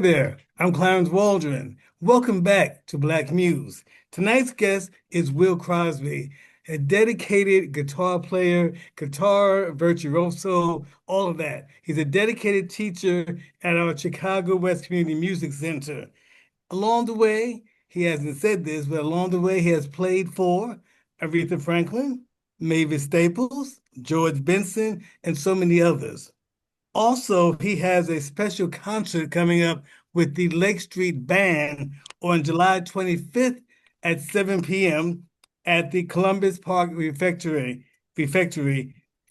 there, I'm Clarence Waldron. Welcome back to Black Muse. Tonight's guest is Wil Crosby, a dedicated guitar player, guitar virtuoso, all of that. He's a dedicated teacher at our Chicago West Community Music Center. Along the way, he hasn't said this, but along the way, he has played for Aretha Franklin, Mavis Staples, George Benson, and so many others. Also, he has a special concert coming up with the Lake Street Band on July 25th at 7 p.m. at the Columbus Park Refectory,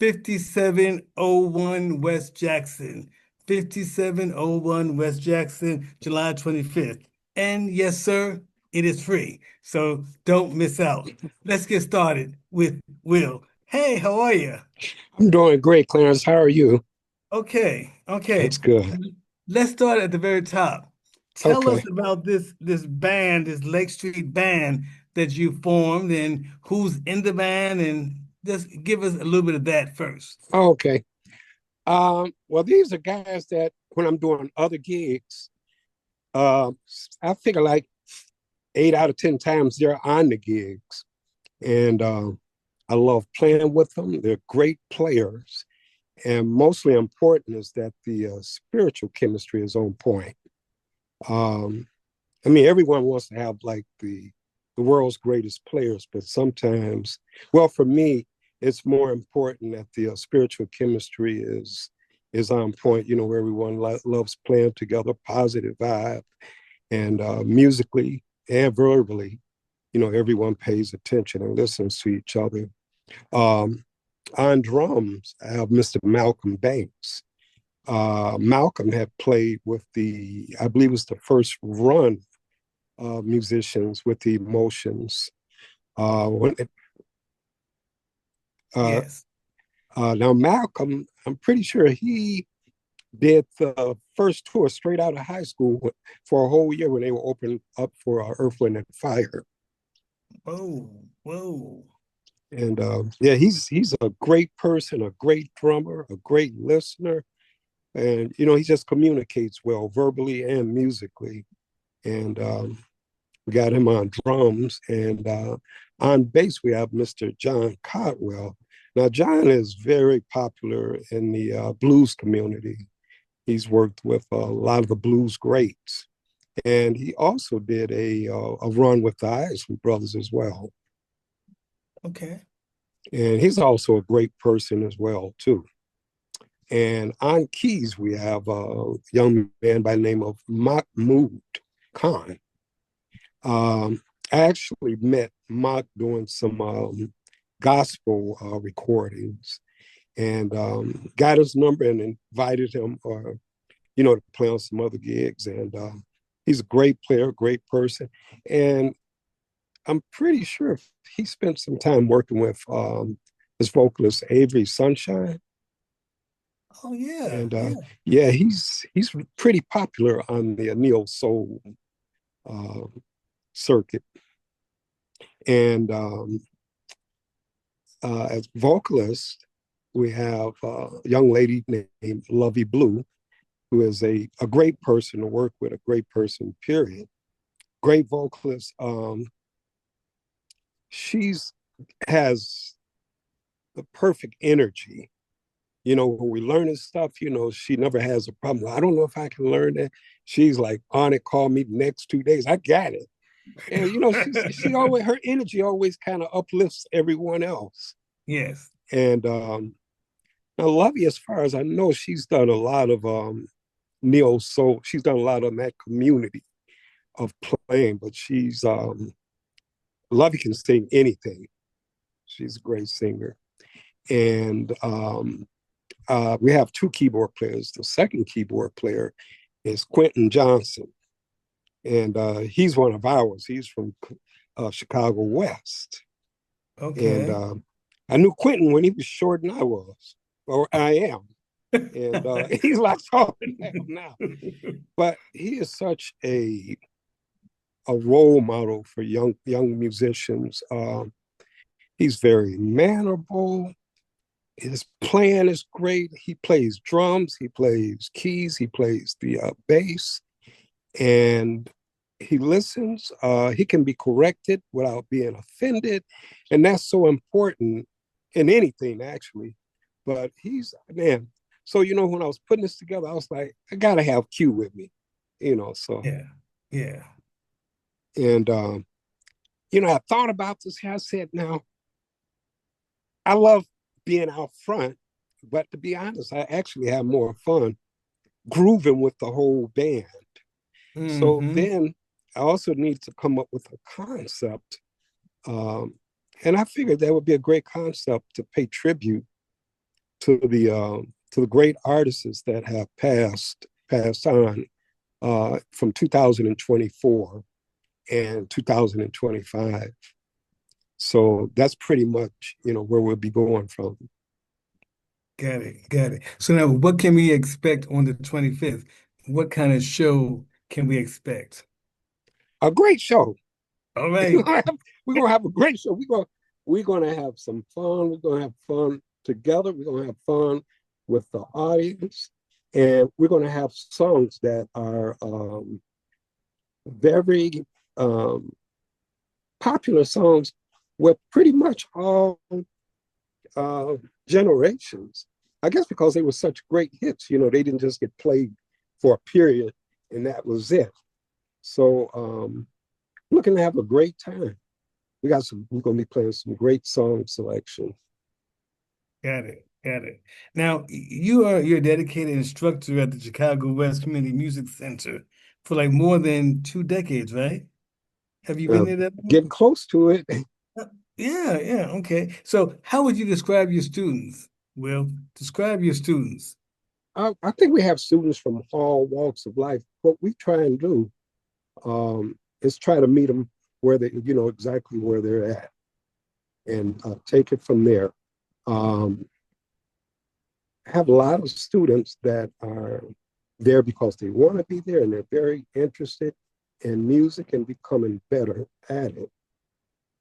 5701 West Jackson. 5701 West Jackson, July 25th. And yes, sir, it is free. So don't miss out. Let's get started with Wil. Hey, how are you? I'm doing great, Clarence. How are you? Okay. That's good. Let's start at the very top. Tell us Okay. about this band, this Lake Street Band that you formed, and who's in the band, and just give us a little bit of that first. Okay. Well, these are guys that when I'm doing other gigs, uh, I figure like 8 out of 10 times they're on the gigs. And I love playing with them. They're great players. And mostly important is that the spiritual chemistry is on point. Um, I mean, everyone wants to have like the world's greatest players, but sometimes, well, for me, it's more important that the spiritual chemistry is on point. You know, where everyone loves playing together, positive vibe, and musically and verbally, you know, everyone pays attention and listens to each other. Um, on drums, I have Mr. Malcolm Banks. Malcolm had played with I believe it was the first run musicians with the emotions. When it, uh, Yes. Now Malcolm, I'm pretty sure he did the first tour straight out of high school for a whole year when they were opening up for Earth, Wind, and Fire. Whoa. And yeah, he's a great person, a great drummer, a great listener, and you know he just communicates well verbally and musically. And we got him on drums, and on bass we have Mr. John Cotwell. Now John is very popular in the blues community. He's worked with a lot of the blues greats, and he also did a run with the Isley Brothers as well. Okay. And he's also a great person as well too. And on keys we have a young man by the name of Mahmoud Khan. I actually met Mark doing some gospel recordings and got his number and invited him, you know, to play on some other gigs. And he's a great player, great person. And I'm pretty sure he spent some time working with his vocalist, Avery Sunshine. Oh yeah, And yeah. yeah, he's pretty popular on the neo soul uh, circuit. And as vocalist, we have a young lady named Lovey Blue, who is a great person to work with, a great person, period. Great vocalist. She's has the perfect energy. You know, when we learn this stuff, you know, she never has a problem. I don't know if I can learn that. She's like on it, call me the next 2 days. I got it. And you know, she always her energy always kind of uplifts everyone else. Yes. And now Lovey, as far as I know, she's done a lot of neo soul. She's done a lot of that community of playing, but she's Lovey can sing anything. She's a great singer. And we have two keyboard players. The second keyboard player is Quentin Johnson, and he's one of ours. He's from Chicago West, and Okay. I knew Quentin when he was shorter than I was, or I am, and he's like taller than I am now. But he is such a role model for young musicians. He's very mannerable. His playing is great. He plays drums, he plays keys, he plays the bass. and he listens. He can be corrected without being offended, and that's so important in anything, actually. But he's man. So when I was putting this together, I was like, I gotta have Q with me, So Yeah. Yeah. and I thought about this. I said, now I love being out front, but to be honest, I actually have more fun grooving with the whole band. So Mm-hmm. then I also need to come up with a concept. Um, and I figured that would be a great concept to pay tribute to the great artists that have passed on from 2024 and 2025. So that's pretty much where we'll be going from. Got it. Got it. So now what can we expect on the 25th? What kind of show can we expect? A great show. All we're right. gonna have, we're gonna have a great show. We're gonna have some fun. We're gonna have fun together. We're gonna have fun with the audience, and we're gonna have songs that are very um, popular songs with pretty much all uh, generations. I guess because they were such great hits, they didn't just get played for a period and that was it. So looking to have a great time. We're gonna be playing some great song selection. Got it. Got it. Now, you're a dedicated instructor at the Chicago West Community Music Center for like more than 2 decades, right? Have you been Uh, there that Getting long? close to it. Yeah, yeah, okay. So how would you describe your students? Well, describe your students. I think we have students from all walks of life. What we try and do is try to meet them where exactly where they're at, and take it from there. Um, have a lot of students that are there because they want to be there and they're very interested in music and becoming better at it.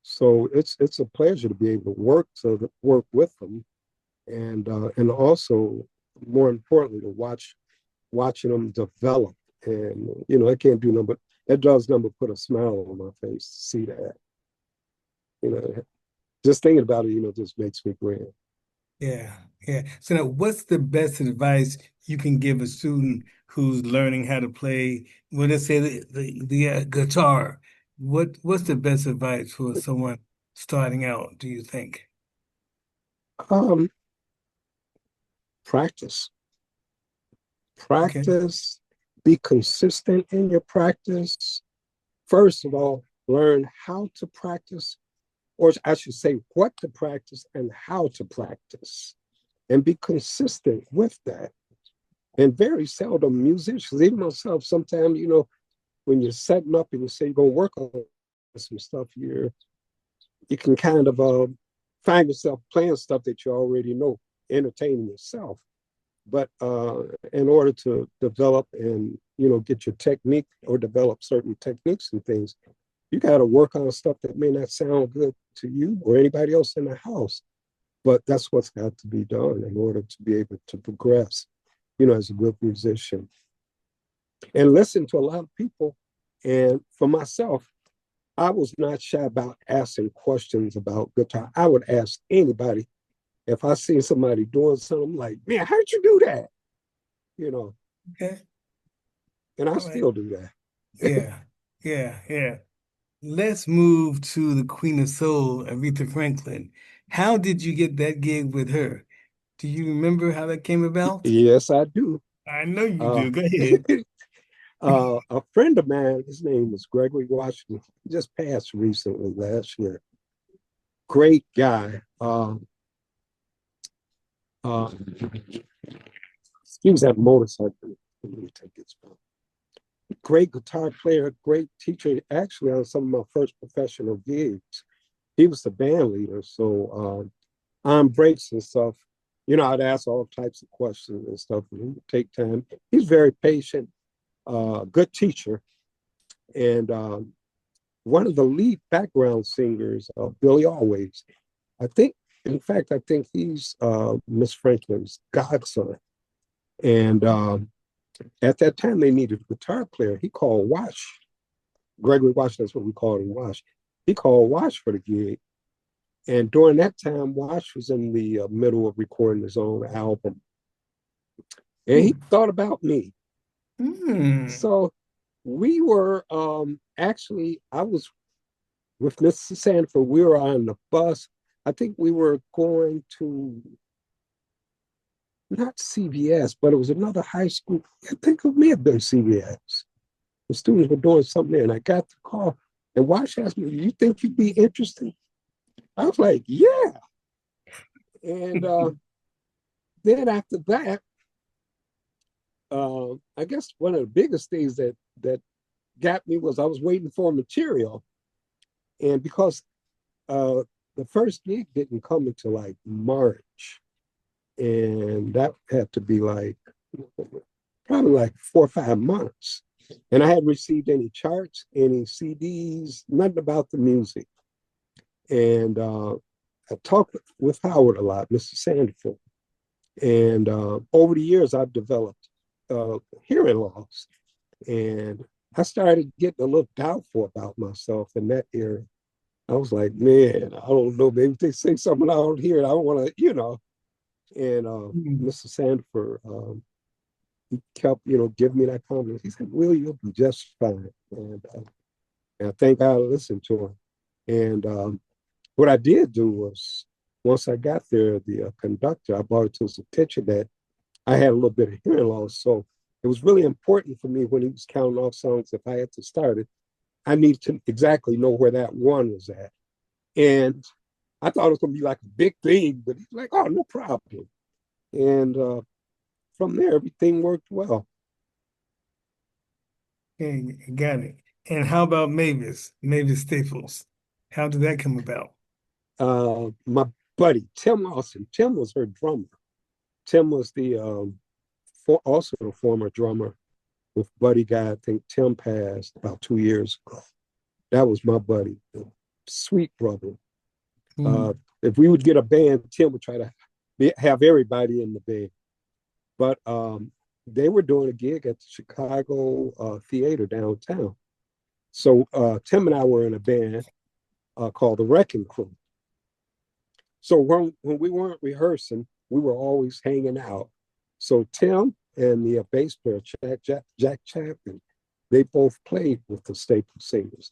So it's a pleasure to be able to work with them, and also more importantly to watching them develop. And I can't do nothing but that does number put a smile on my face to see that. You know, just thinking about it, just makes me grin. Yeah, yeah. So now what's the best advice you can give a student who's learning how to play, well, let's say the guitar? What's the best advice for someone starting out, do you think? Um, practice, Okay. practice, be consistent in your practice. First of all, learn how to practice, or I should say, what to practice and how to practice, and be consistent with that. And very seldom musicians, even myself, sometimes, when you're setting up and you say you're going to work on some stuff, you can kind of find yourself playing stuff that you already know, entertaining yourself. But in order to develop and get your technique or develop certain techniques and things, you got to work on stuff that may not sound good to you or anybody else in the house. But that's what's got to be done in order to be able to progress, as a good musician. And listen to a lot of people. And for myself, I was not shy about asking questions about guitar. I would ask anybody if I see somebody doing something like, man, how'd you do that? You know, Okay. and I All right. still do that. Yeah. Yeah. Yeah. Let's move to the Queen of Soul, Aretha Franklin. How did you get that gig with her? Do you remember how that came about? Yes, I do. I know you Uh, do. Go ahead. a friend of mine, his name was Gregory Washington. He just passed recently last year. Great guy. Uh, he was at a motorcycle. Let me take his phone. Great guitar player, great teacher. Actually, on some of my first professional gigs, he was the band leader. So on breaks and stuff, I'd ask all types of questions and stuff, and he would take time. He's very patient, good teacher, and one of the lead background singers of Billy Always. I think, in fact, I think he's Miss Franklin's godson. And At that time, they needed a guitar player. He called Wash. Gregory Wash, that's what we called him, Wash. He called Wash for the gig. And during that time, Wash was in the middle of recording his own album. And he thought about me. Mm. So we were actually, I was with Mr. Sandifer. We were on the bus. I think we were going to not CVS, but it was another high school. I think it may have been CVS. The students were doing something there, and I got the call. And Wash asked me, "You think you'd be interested?" I was like, "Yeah." And then after that, I guess one of the biggest things that got me was I was waiting for material, and because the first gig didn't come until like March, and that had to be like probably like 4 or 5 months. And I hadn't received any charts, any CDs, nothing about the music. And I talked with Howard a lot, Mr. Sandifer. And over the years, I've developed hearing loss. And I started getting a little doubtful about myself in that area. I was like, man, I don't know, maybe if they say something I don't hear, I don't want to. And Mm. Mr. Sandifer, he kept, giving me that confidence. He said, "Will, you'll be just fine." And I think I listened to him. And what I did do was, once I got there, the conductor, I brought it to his attention that I had a little bit of hearing loss. So it was really important for me when he was counting off songs, if I had to start it, I needed to exactly know where that one was at. And I thought it was going to be like a big thing, but he's like, "Oh, no problem." And from there, everything worked well. Okay, got it. And how about Mavis Staples? How did that come about? My buddy, Tim Austin, Tim was her drummer. Tim was the also the former drummer with Buddy Guy. I think Tim passed about 2 years ago. That was my buddy, sweet brother. Mm. If we would get a band, Tim would try to have everybody in the band. But they were doing a gig at the Chicago Theater downtown. So Tim and I were in a band called the Wrecking Crew. So when we weren't rehearsing, we were always hanging out. So Tim and the bass player, Jack Chapman, they both played with the Staple Singers.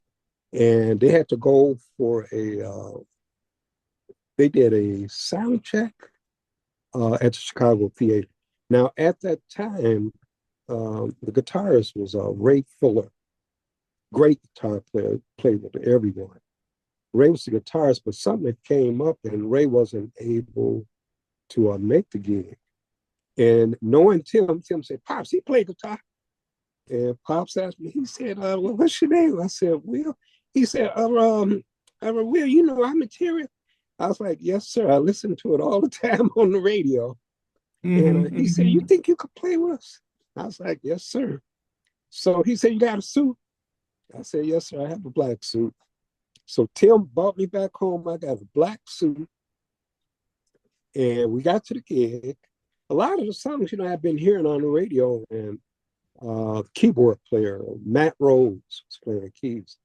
And they had to go for they did a sound check at the Chicago Theater. Now, at that time, the guitarist was Ray Fuller, great guitar player, played with everyone. Ray was the guitarist, but something came up and Ray wasn't able to make the gig. And knowing Tim said, "Pops, he played guitar." And Pops asked me, he said, "Well, what's your name?" I said, "Will." He said, "Will, I'm material." I was like, "Yes, sir. I listen to it all the time on the radio." And Hmm. he said, "You Hmm. think you could play with us?" I was like, "Yes, sir." So he said, "You got a suit?" I said, "Yes, sir. I have a black suit." So Tim brought me back home. I got a black suit, and we got to the gig. A lot of the songs, I've been hearing on the radio, and keyboard player Matt Rose was playing keys.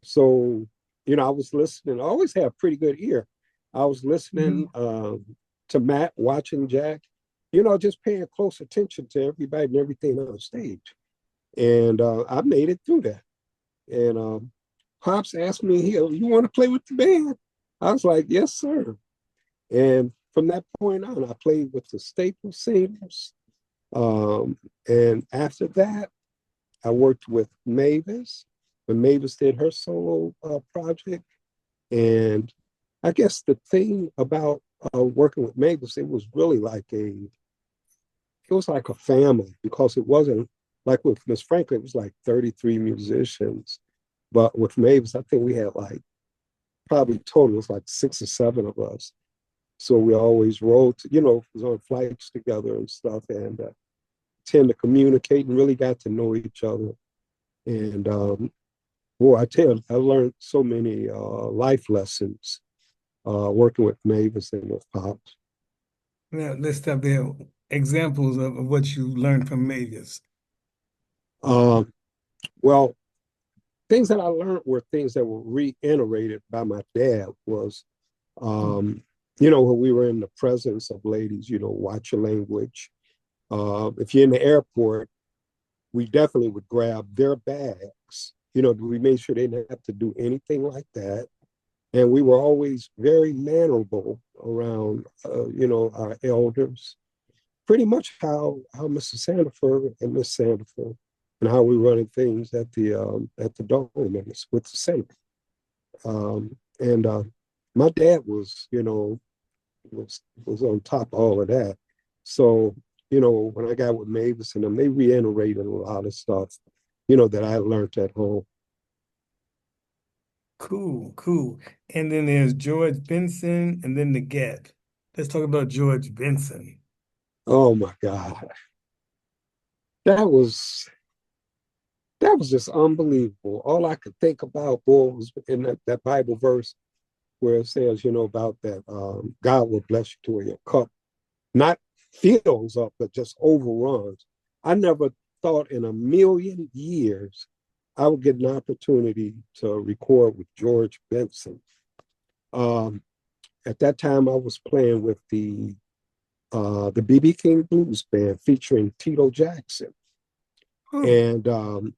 So, I was listening. I always have a pretty good ear. I was listening Hmm. to Matt, watching Jack, just paying close attention to everybody and everything on the stage. And I made it through that. And Pops asked me, "You want to play with the band?" I was like, "Yes, sir." And from that point on, I played with the Staple Singers. Um, and after that, I worked with Mavis when Mavis did her solo project. And I guess the thing about working with Mavis, it was like a family because it wasn't like with Miss Franklin, it was like 33 musicians. But with Mavis, I think we had like probably total, it was like 6 or 7 of us. So we always rode, was on flights together and stuff, and tend to communicate and really got to know each other. And boy, I tell you, I learned so many life lessons working with Mavis and with Pops. Now, let's stop there. Examples of what you learned from Mavis. Um, well, things that I learned were things that were reiterated by my dad was, um, when we were in the presence of ladies, watch your language. If you're in the airport, we definitely would grab their bags. We made sure they didn't have to do anything like that. And we were always very mannerable around, our elders. Pretty much how Mr. Sandifer and Miss Sandifer and how we running things at the dome and with the safe. And my dad was on top of all of that. So when I got with Mavis and them, they reiterated a lot of stuff, that I learned at home. Cool, cool. And then there's George Benson and then the Get. Let's talk about George Benson. Oh my God, that was that was just unbelievable. All I could think about, boy, was in that Bible verse where it says, about that God will bless you to where your cup not fills up, but just overruns. I never thought in a million years I would get an opportunity to record with George Benson. Um, at that time, I was playing with the BB King Blues Band featuring Tito Jackson, Oh, and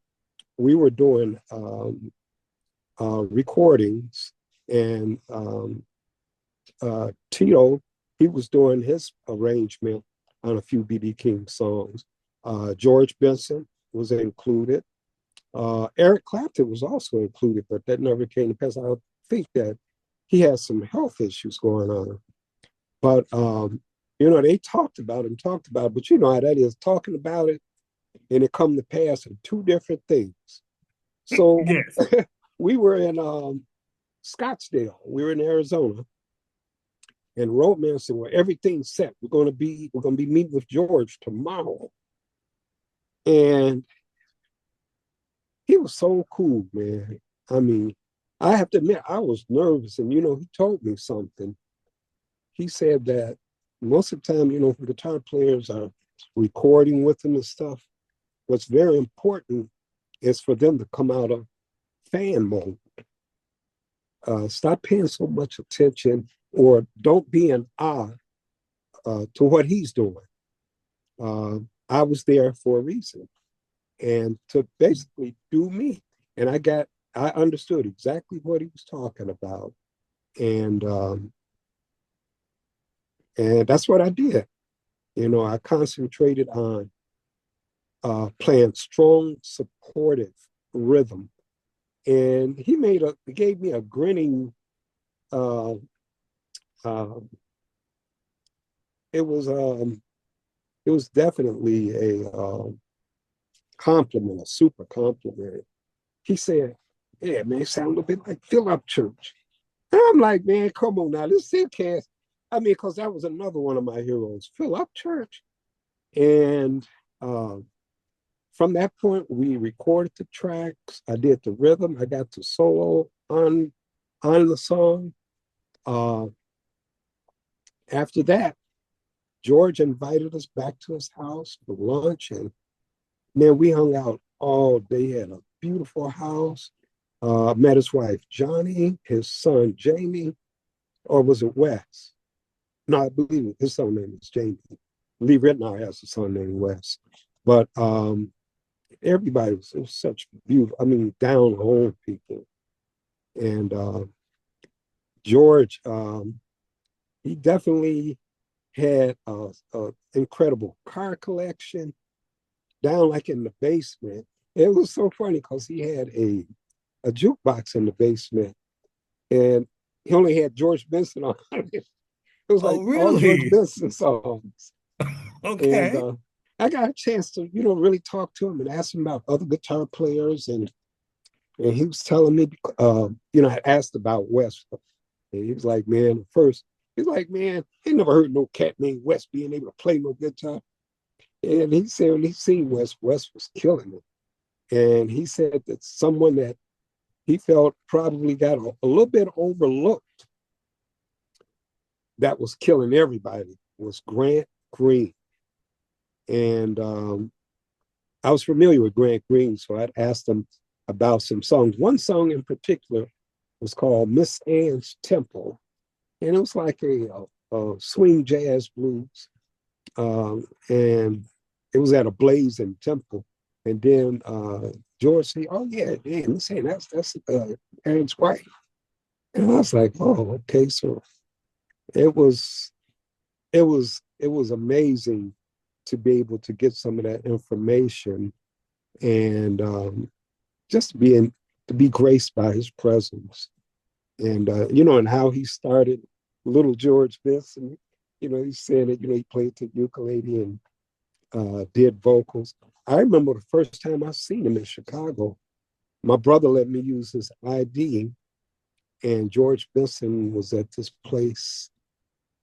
we were doing recordings, and Tito, he was doing his arrangement on a few BB King songs. George Benson was included. Eric Clapton was also included, but that never came to pass. I think that he had some health issues going on. But they talked about it, but you know how that is, talking about it and it come to pass in two different things. So yes. we were in Scottsdale, we were in Arizona, and Roadman said, "Well, everything's set. We're gonna be meeting with George tomorrow." And he was so cool, man. I mean, I have to admit, I was nervous, and he told me something. He said that most of the time, guitar players are recording with him and stuff. What's very important is for them to come out of fan mode. Stop paying so much attention, or don't be in awe to what he's doing. Uh, I was there for a reason, and to basically do me. And I understood exactly what he was talking about, and that's what I did. I concentrated on playing strong, supportive rhythm, and he gave me a grinning. Uh, uh, it was definitely a compliment, a super compliment. He said, "Yeah, man, it sound a bit like Fill Up Church." And I'm like, "Man, come on now, this cast." I mean, because that was another one of my heroes, Fill Up Church. And uh, from that point, we recorded the tracks. I did the rhythm. I got to solo on the song. Uh, After that, George invited us back to his house for lunch, and man, we hung out all day. He had a beautiful house. Met his wife Johnny, his son Jamie, or was it Wes? No, I believe his son name is Jamie. Lee Ritenour has a son named Wes. But everybody was such beautiful, I mean, down home people. And George, he definitely had a incredible car collection down like in the basement. It was so funny because he had a jukebox in the basement, and he only had George Benson on it. It was Oh, like all George really? Benson songs. And Okay. I got a chance to, really talk to him and ask him about other guitar players. And he was telling me, I asked about Wes. And he was like, man, first, he's like, man, he never heard no cat named Wes being able to play no guitar. And he said when he seen Wes was killing it. And he said that someone that he felt probably got a little bit overlooked that was killing everybody was Grant Green. And I was familiar with Grant Green, so I'd asked him about some songs. One song in particular was called Miss Anne's Temple, and it was like a swing jazz blues, and it was at a blazing temple. And then George said, "Oh yeah, damn, Miss Anne, that's Aaron's wife." And I was like, "Oh, okay." So it was it was amazing to be able to get some of that information and just to be graced by his presence and and how he started little George Benson. He said that he played the ukulele and did vocals. I remember the first time I seen him in Chicago. My brother let me use his ID, and George Benson was at this place.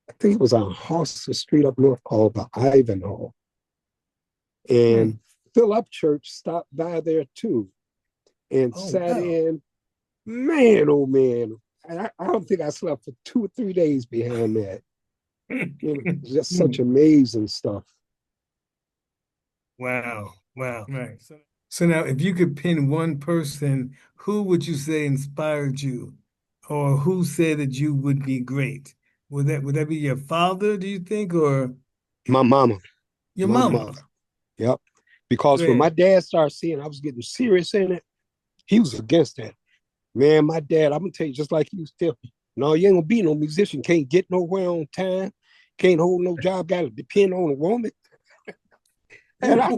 I think it was on Hoster Street up north called the Ivanhoe. Hmm. And Philip Church stopped by there too and Oh, sat wow. in. Man, oh man, I don't think I slept for 2 or 3 days behind that. Just such amazing stuff. Wow. Wow. Right. So now, if you could pin one person, who would you say inspired you, or who said that you would be great? Would that be your father, do you think, or My mama, your my mama? mother. Yep. Because when my Great. dad started seeing I was getting serious in it, he was against that. Man, my dad, I'm gonna tell you, just like he was telling me, no, you ain't gonna be no musician, can't get nowhere on time, can't hold no job, gotta depend on a woman. And I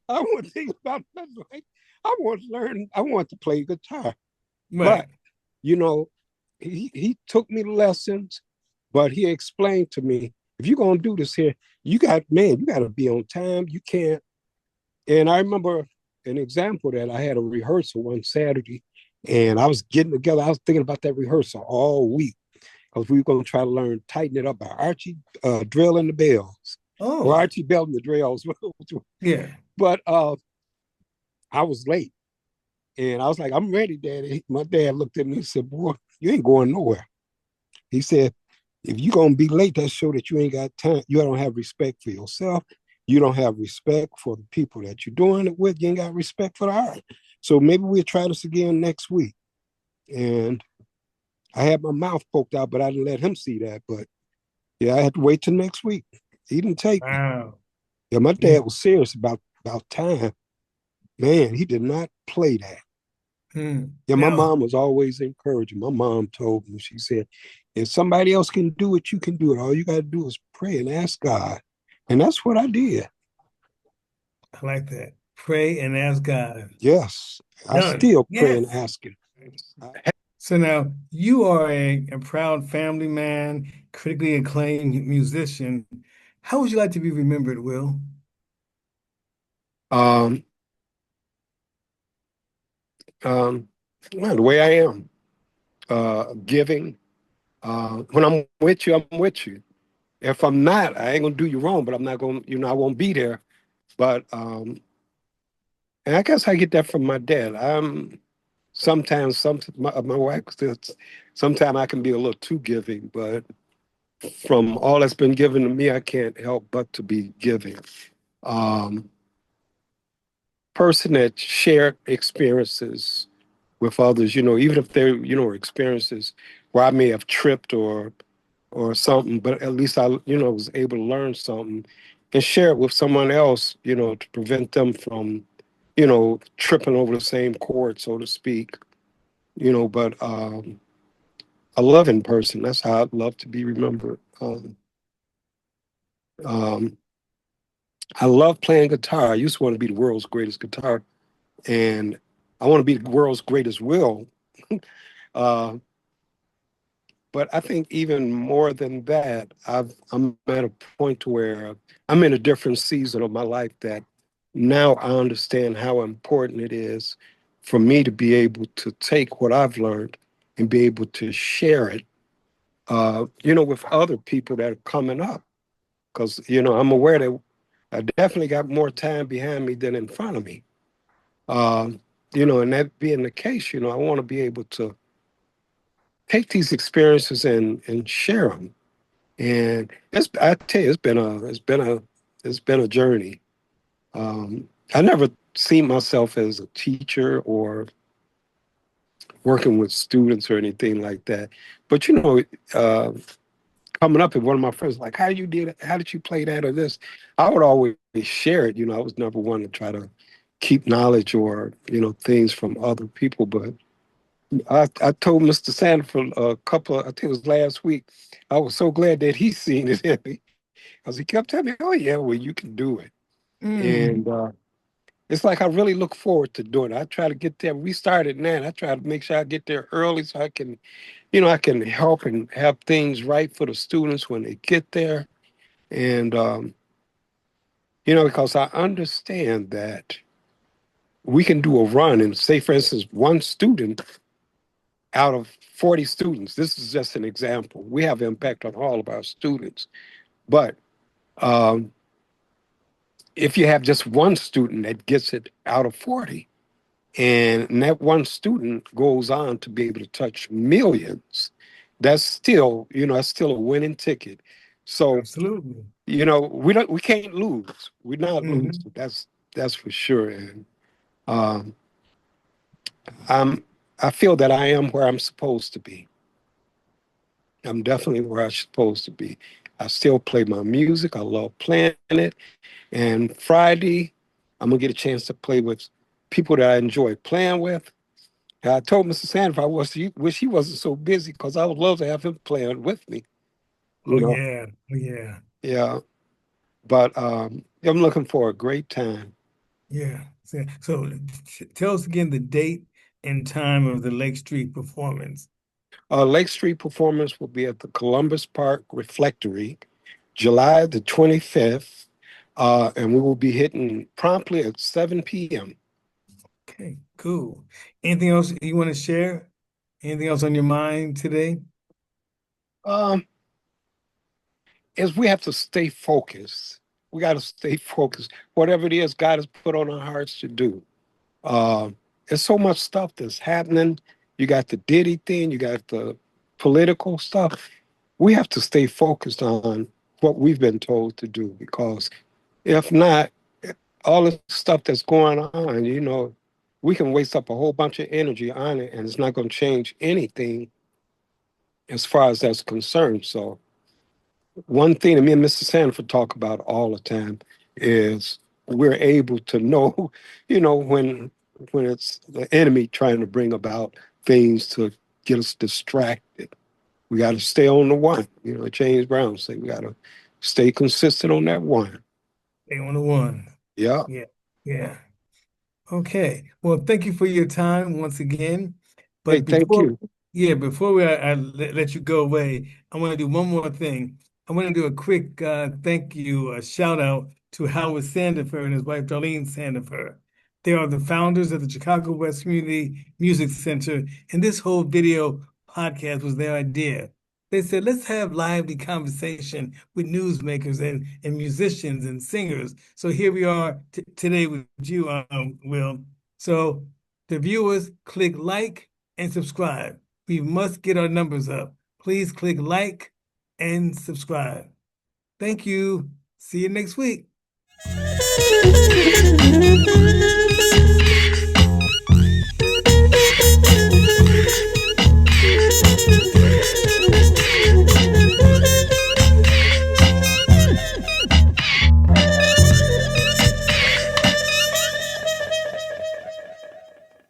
want to think about that. Like, I want to learn, I want to play guitar. But, Right. you know, he took me to lessons, but he explained to me, if you're gonna do this here, you gotta be on time. You can't. And I remember an example that I had a rehearsal one Saturday, and I was getting together. I was thinking about that rehearsal all week because we were going to try to learn Tighten It Up by Archie Drill and the Bells, or Oh, Archie Bell and the Drills. yeah. But I was late, and I was like, I'm ready, Daddy. My dad looked at me and said, Boy, you ain't going nowhere. He said, if you're going to be late, that show that you ain't got time. You don't have respect for yourself. You don't have respect for the people that you're doing it with. You ain't got respect for the art. So maybe we'll try this again next week. And I had my mouth poked out, but I didn't let him see that. But yeah, I had to wait till next week. He didn't take me. Wow. Yeah, my Yeah. dad was serious about time. Man, he did not play that. Yeah, my Now, mom was always encouraging. My mom told me, she said, if somebody else can do it, you can do it. All you got to do is pray and ask God. And that's what I did. I like that. Pray and ask God. Yes, I Done. still pray and Yes. ask Him. I, So now you are a proud family man, critically acclaimed musician. How would you like to be remembered, Will? um, well, the way I am, giving. When I'm with you, I'm with you. If I'm not, I ain't gonna do you wrong, but I'm not gonna, I won't be there. But and I guess I get that from my dad. I'm sometimes my wife says sometimes I can be a little too giving, but from all that's been given to me, I can't help but to be giving. Um, Person that shared experiences with others, even if they're, experiences where I may have tripped or something, but at least I, was able to learn something and share it with someone else, to prevent them from, tripping over the same chord, so to speak, but a loving person. That's how I'd love to be remembered. Um, I love playing guitar. I used to want to be the world's greatest guitar, and I want to be the world's greatest Will. Uh, but I think even more than that, I'm at a point to where I'm in a different season of my life that now I understand how important it is for me to be able to take what I've learned and be able to share it, with other people that are coming up. Because, I'm aware that I definitely got more time behind me than in front of me. Um, and that being the case, I want to be able to take these experiences and share them. And I tell you, it's been a journey. I never see myself as a teacher or working with students or anything like that. But uh, coming up, and one of my friends like, how did you play that or this? I would always share it. I was never one to try to keep knowledge or things from other people. But I told Mr. Sandifer a couple of, I think it was last week, I was so glad that he seen it in me because he kept telling me, "Oh yeah, well you can do it." Mm, And it's like I really look forward to doing it. I try to get there. We started now. And I try to make sure I get there early so I can help and have things right for the students when they get there. And because I understand that we can do a run and say, for instance, one student out of 40 students. This is just an example. We have impact on all of our students. But um, if you have just one student that gets it out of 40, and that one student goes on to be able to touch millions, that's still a winning ticket. So, absolutely. we can't lose. We're not Hmm. losing. That's for sure. And um, I'm I feel that I am where I'm supposed to be. I'm definitely where I'm supposed to be. I still play my music. I love playing it. And Friday, I'm gonna get a chance to play with people that I enjoy playing with. And I told Mr. Sandifer wish he wasn't so busy because I would love to have him playing with me. Oh You know, yeah, oh yeah, yeah. But I'm looking for a great time. yeah. So, tell us again the date and time of the Lake Street performance. Lake Street performance will be at the Columbus Park Reflectory, July the 25th, and we will be hitting promptly at 7 p.m. Okay, cool. Anything else you want to share? Anything else on your mind today? Um, is we have to stay focused. We got to stay focused. Whatever it is God has put on our hearts to do. Uh, there's so much stuff that's happening. You got the Diddy thing, you got the political stuff. We have to stay focused on what we've been told to do because if not, all the stuff that's going on, we can waste up a whole bunch of energy on it and it's not going to change anything as far as that's concerned. So one thing that me and Mr. Sanford talk about all the time is we're able to know, when it's the enemy trying to bring about things to get us distracted. We got to stay on the one. James Brown say we got to stay consistent on that one. Day on the one. Yeah. Yeah, yeah. Okay. Well, thank you for your time once again. Hey, But thank before, you. yeah, before I let you go away, I want to do one more thing. I want to do a quick thank you, a shout out to Howard Sandifer and his wife, Darlene Sandifer. They are the founders of the Chicago West Community Music Center, and this whole video podcast was their idea. They said, let's have lively conversation with newsmakers and musicians and singers. So here we are today with you, Will. So the viewers click like and subscribe. We must get our numbers up. Please click like and subscribe. Thank you. See you next week.